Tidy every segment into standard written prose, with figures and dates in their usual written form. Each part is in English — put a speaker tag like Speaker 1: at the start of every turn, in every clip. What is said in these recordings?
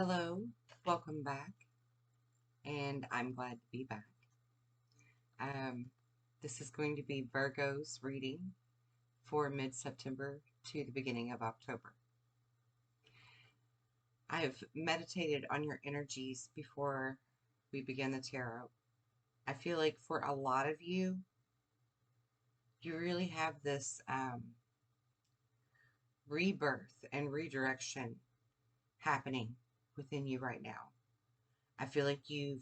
Speaker 1: Hello, welcome back, and I'm glad to be back. Um, this is going to be Virgo's reading for mid-September to the beginning of October. I've meditated on your energies before we begin the tarot. I feel like for a lot of you, you really have this rebirth and redirection happening within you right now. I feel like you've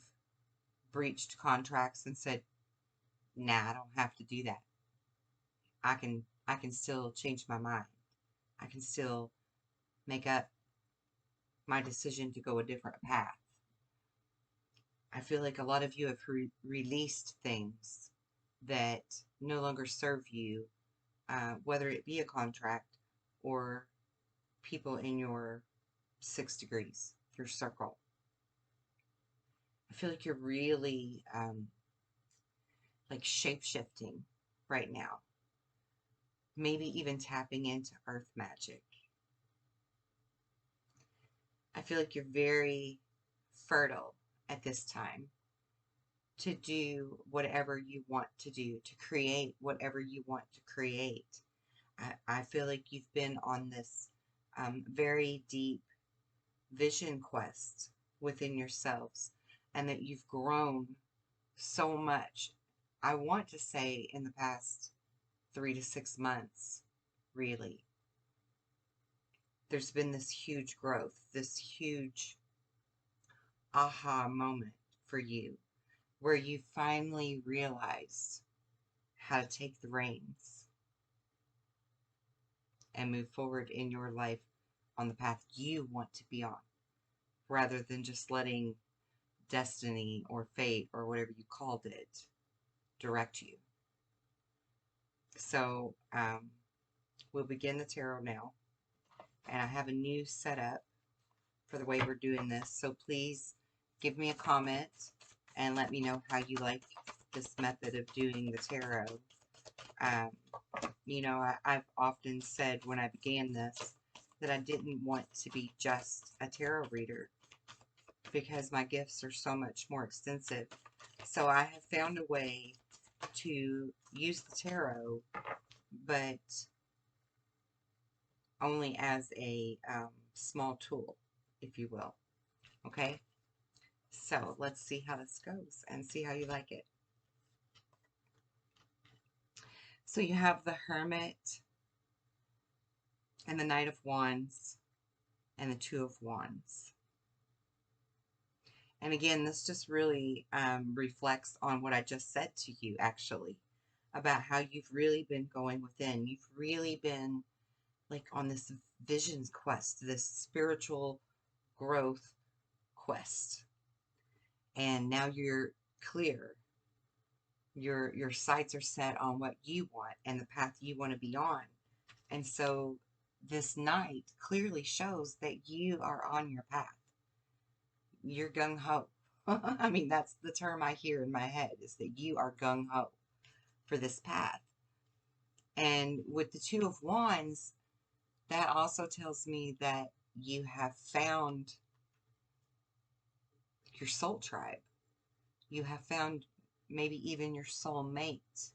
Speaker 1: breached contracts and said, nah, I don't have to do that. I can still change my mind. I can still make up my decision to go a different path. I feel like a lot of you have released things that no longer serve you, whether it be a contract or people in your 6 degrees, your circle. I feel like you're really like shape-shifting right now. Maybe even tapping into earth magic. I feel like you're very fertile at this time to do whatever you want to do, to create whatever you want to create. I feel like you've been on this very deep vision quest within yourselves, and that you've grown so much. I want to say in the past 3 to 6 months, really. There's been this huge growth, this huge aha moment for you, where you finally realized how to take the reins and move forward in your life on the path you want to be on, rather than just letting destiny or fate or whatever you called it direct you. So we'll begin the tarot now, and I have a new setup for the way we're doing this, so please give me a comment and let me know how you like this method of doing the tarot. You know, I've often said when I began this that I didn't want to be just a tarot reader, because my gifts are so much more extensive. So I have found a way to use the tarot, but only as a small tool, if you will. Okay? So let's see how this goes and see how you like it. So you have the Hermit and the Knight of Wands and the Two of Wands. And again, this just really reflects on what I just said to you, actually, about how you've really been going within. You've really been like on this visions quest, this spiritual growth quest. And now you're clear. Your sights are set on what you want and the path you want to be on. And so this night clearly shows that you are on your path. You're gung-ho. I mean, that's the term I hear in my head, is that you are gung-ho for this path. And with the Two of Wands, that also tells me that you have found your soul tribe. You have found maybe even your soul mate.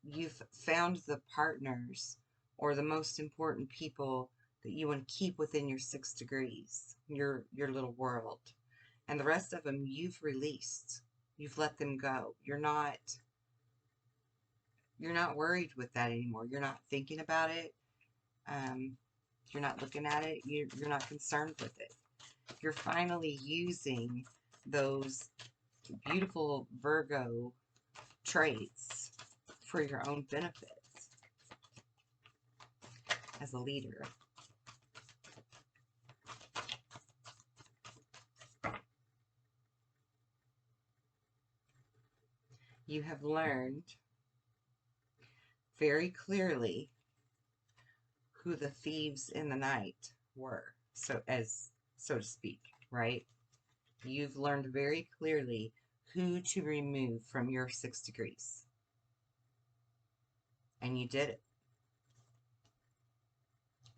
Speaker 1: You've found the partners or the most important people that you want to keep within your 6 degrees, your little world. And the rest of them you've released. You've let them go. You're not worried with that anymore. You're not thinking about it. You're not looking at it. You're not concerned with it. You're finally using those beautiful Virgo traits for your own benefit as a leader. You have learned very clearly who the thieves in the night were, so to speak, right? You've learned very clearly who to remove from your 6 degrees. And you did it.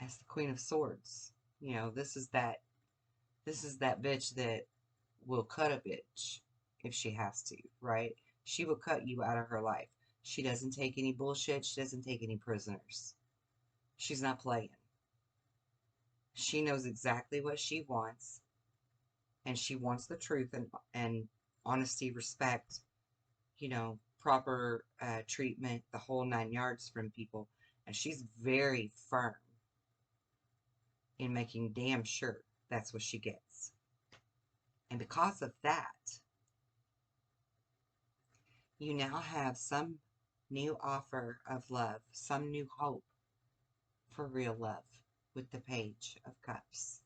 Speaker 1: As the Queen of Swords. You know, this is that This is that bitch that will cut a bitch if she has to, right? She will cut you out of her life. She doesn't take any bullshit. She doesn't take any prisoners. She's not playing. She knows exactly what she wants, and she wants the truth and honesty, respect, proper treatment, the whole 9 yards from people. And she's very firm in making damn sure that's what she gets. And because of that, you now have some new offer of love, some new hope for real love with the Page of Cups.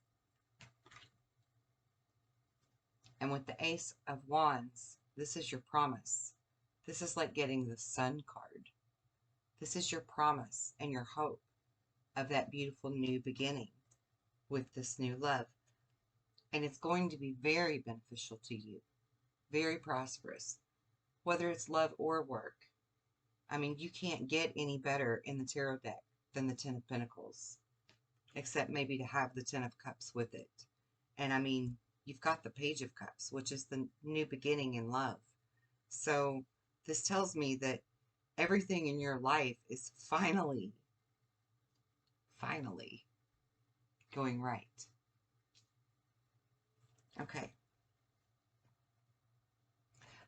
Speaker 1: And with the Ace of Wands, this is your promise. This is like getting the Sun card. This is your promise and your hope of that beautiful new beginning with this new love. And it's going to be very beneficial to you, very prosperous, whether it's love or work. I mean, you can't get any better in the tarot deck than the Ten of Pentacles, except maybe to have the Ten of Cups with it. And I mean, you've got the Page of Cups, which is the new beginning in love. So this tells me that everything in your life is finally going right. Okay.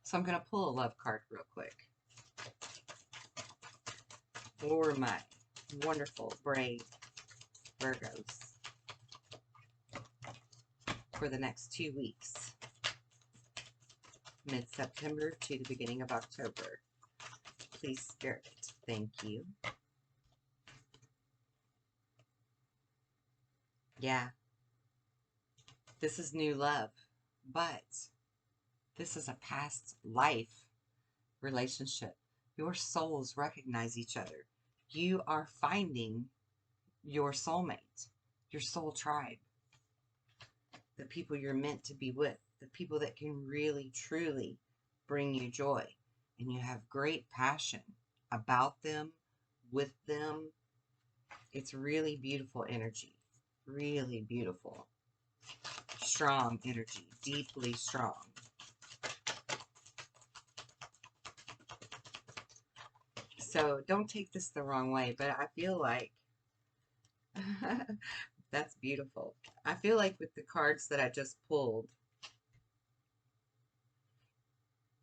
Speaker 1: So I'm going to pull a love card real quick for my wonderful, brave Virgos for the next 2 weeks, mid-September to the beginning of October. Please, Spirit, thank you. Yeah, this is new love, but this is a past life relationship. Your souls recognize each other. You are finding your soulmate, your soul tribe, the people you're meant to be with, the people that can really, truly bring you joy. And you have great passion about them, with them. It's really beautiful energy. Really beautiful. Strong energy. Deeply strong. So don't take this the wrong way, but I feel like that's beautiful. I feel like with the cards that I just pulled,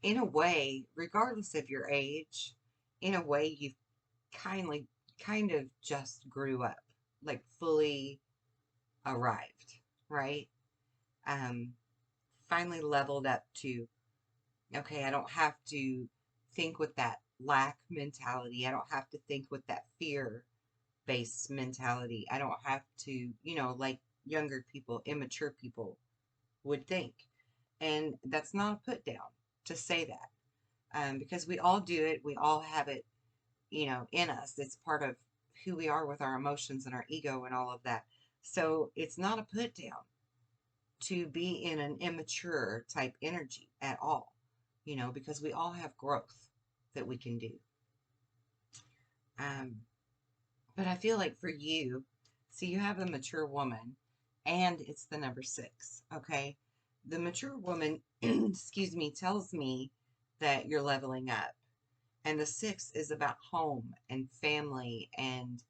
Speaker 1: in a way, regardless of your age, in a way you've kind of just grew up, like fully arrived, right? Finally leveled up to, okay, I don't have to think with that lack mentality. I don't have to think with that fear-based mentality. I don't have to, like younger people, immature people would think. And that's not a put down to say that, because we all do it. We all have it, in us. It's part of who we are with our emotions and our ego and all of that. So it's not a put down to be in an immature type energy at all, because we all have growth that we can do. But I feel like for you, see, you have the mature woman, and it's the number 6, okay? The mature woman, excuse me, tells me that you're leveling up. And the 6 is about home and family and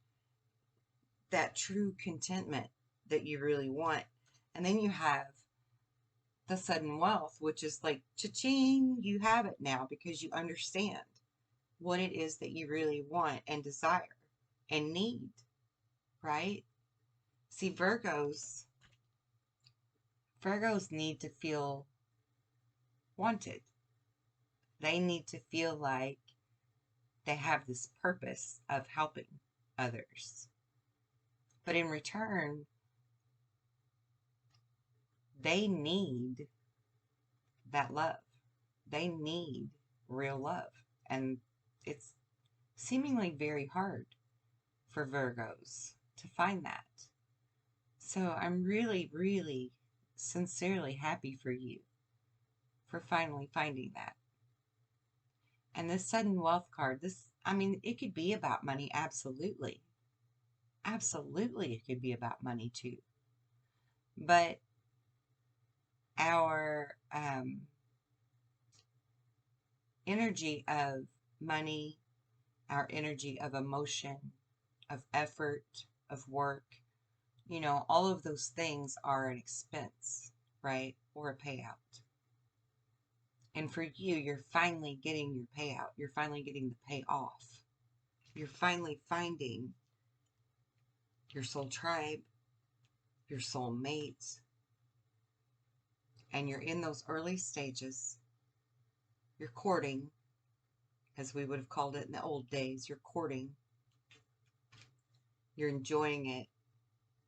Speaker 1: that true contentment that you really want. And then you have the sudden wealth, which is like, cha-ching, you have it now because you understand what it is that you really want and desire and need, right? See, Virgos need to feel wanted. They need to feel like they have this purpose of helping others. But in return, they need that love. They need real love. And it's seemingly very hard for Virgos to find that. So I'm really, really sincerely happy for you for finally finding that. And this sudden wealth card, it could be about money, absolutely. Absolutely, it could be about money too. But our energy of money, our energy of emotion, of effort, of work, you know, all of those things are an expense, right? Or a payout. And for you, you're finally getting your payout. You're finally getting the payoff. You're finally finding your soul tribe, your soul mate, and you're in those early stages. You're courting, as we would have called it in the old days. You're courting. You're enjoying it,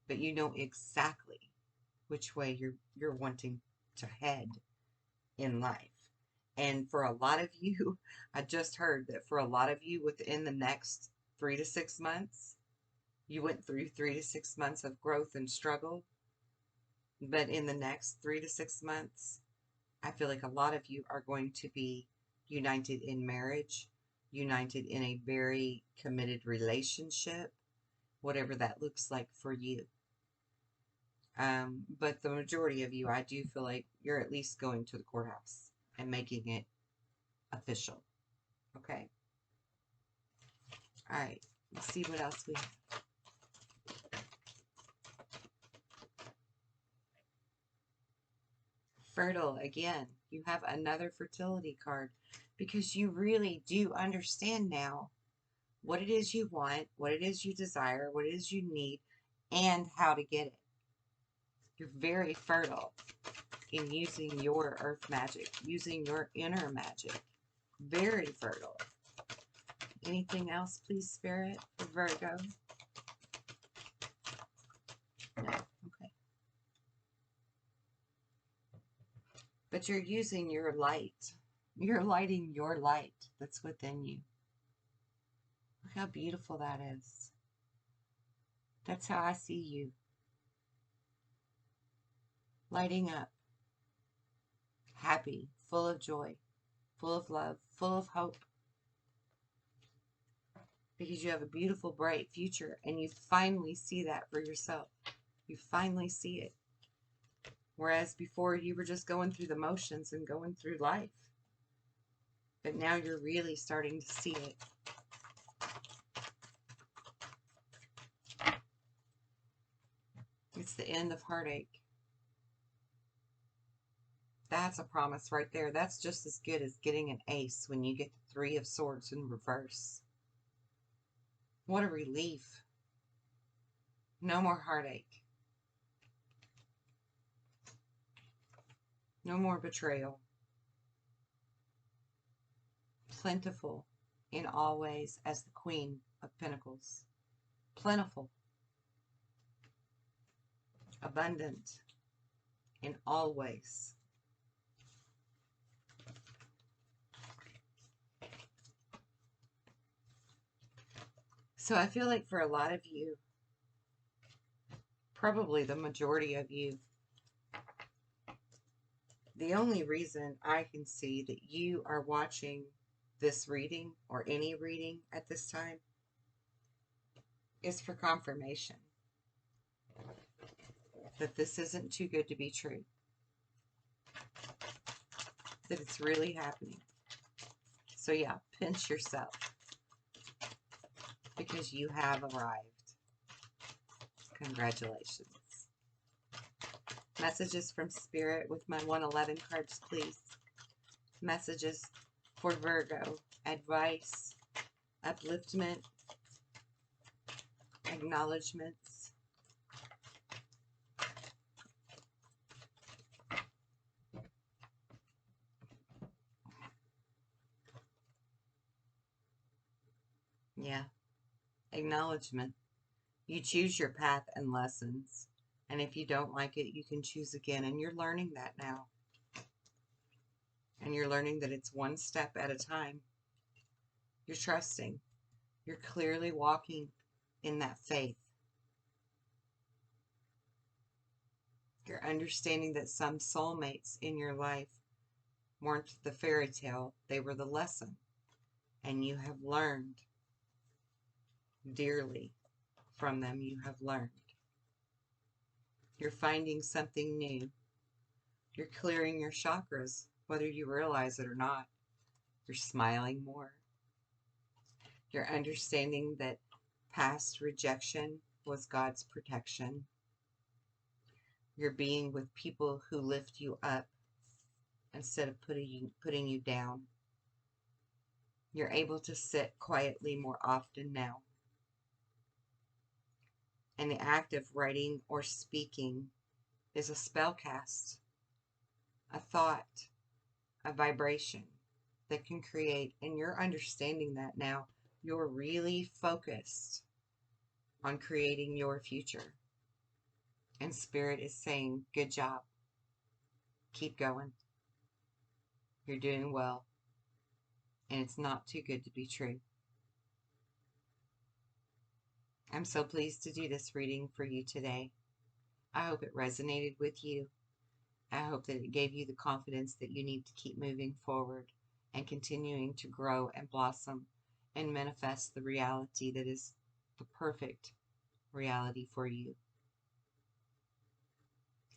Speaker 1: but you know exactly which way you're wanting to head in life. And for a lot of you, I just heard that for a lot of you within the next 3 to 6 months, you went through 3 to 6 months of growth and struggle. But in the next 3 to 6 months, I feel like a lot of you are going to be united in marriage, united in a very committed relationship, whatever that looks like for you. But the majority of you, I do feel like you're at least going to the courthouse and making it official. Okay? All right. Let's see what else we have. Fertile, again, you have another fertility card because you really do understand now what it is you want, what it is you desire, what it is you need, and how to get it. You're very fertile in using your earth magic, using your inner magic. Very fertile. Anything else, please, Spirit, for Virgo? No. Okay. But you're using your light. You're lighting your light that's within you. Look how beautiful that is. That's how I see you. Lighting up. Happy, full of joy, full of love, full of hope. Because you have a beautiful, bright future, and you finally see that for yourself. You finally see it. Whereas before you were just going through the motions and going through life. But now you're really starting to see it. It's the end of heartache. That's a promise right there. That's just as good as getting an ace when you get the 3 of Swords in reverse. What a relief. No more heartache. No more betrayal. Plentiful in all ways as the Queen of Pentacles. Plentiful. Abundant in all ways. So I feel like for a lot of you, probably the majority of you, the only reason I can see that you are watching this reading or any reading at this time is for confirmation that this isn't too good to be true, that it's really happening. So yeah, pinch yourself because you have arrived. Congratulations. Messages from Spirit with my 111 cards, please. Messages for Virgo. Advice, upliftment, acknowledgements. Yeah. Acknowledgement. You choose your path and lessons. And if you don't like it, you can choose again. And you're learning that now. And you're learning that it's one step at a time. You're trusting. You're clearly walking in that faith. You're understanding that some soulmates in your life weren't the fairy tale. They were the lesson. And you have learned dearly from them. You have learned. You're finding something new. You're clearing your chakras, whether you realize it or not. You're smiling more. You're understanding that past rejection was God's protection. You're being with people who lift you up instead of putting you down. You're able to sit quietly more often now. And the act of writing or speaking is a spell cast, a thought, a vibration that can create, and you're understanding that now. You're really focused on creating your future. And Spirit is saying, good job. Keep going. You're doing well. And it's not too good to be true. I'm so pleased to do this reading for you today. I hope it resonated with you. I hope that it gave you the confidence that you need to keep moving forward and continuing to grow and blossom and manifest the reality that is the perfect reality for you.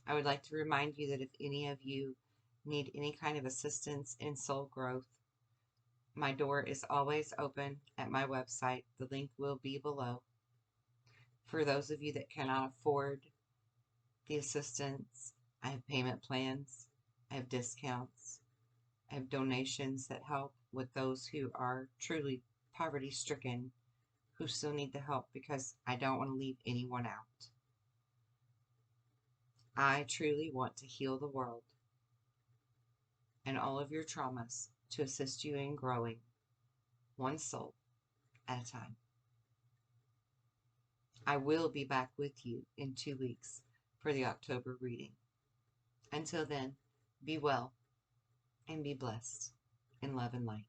Speaker 1: I would like to remind you that if any of you need any kind of assistance in soul growth, my door is always open at my website. The link will be below. For those of you that cannot afford the assistance, I have payment plans, I have discounts, I have donations that help with those who are truly poverty stricken, who still need the help, because I don't want to leave anyone out. I truly want to heal the world and all of your traumas to assist you in growing one soul at a time. I will be back with you in 2 weeks for the October reading. Until then, be well and be blessed in love and light.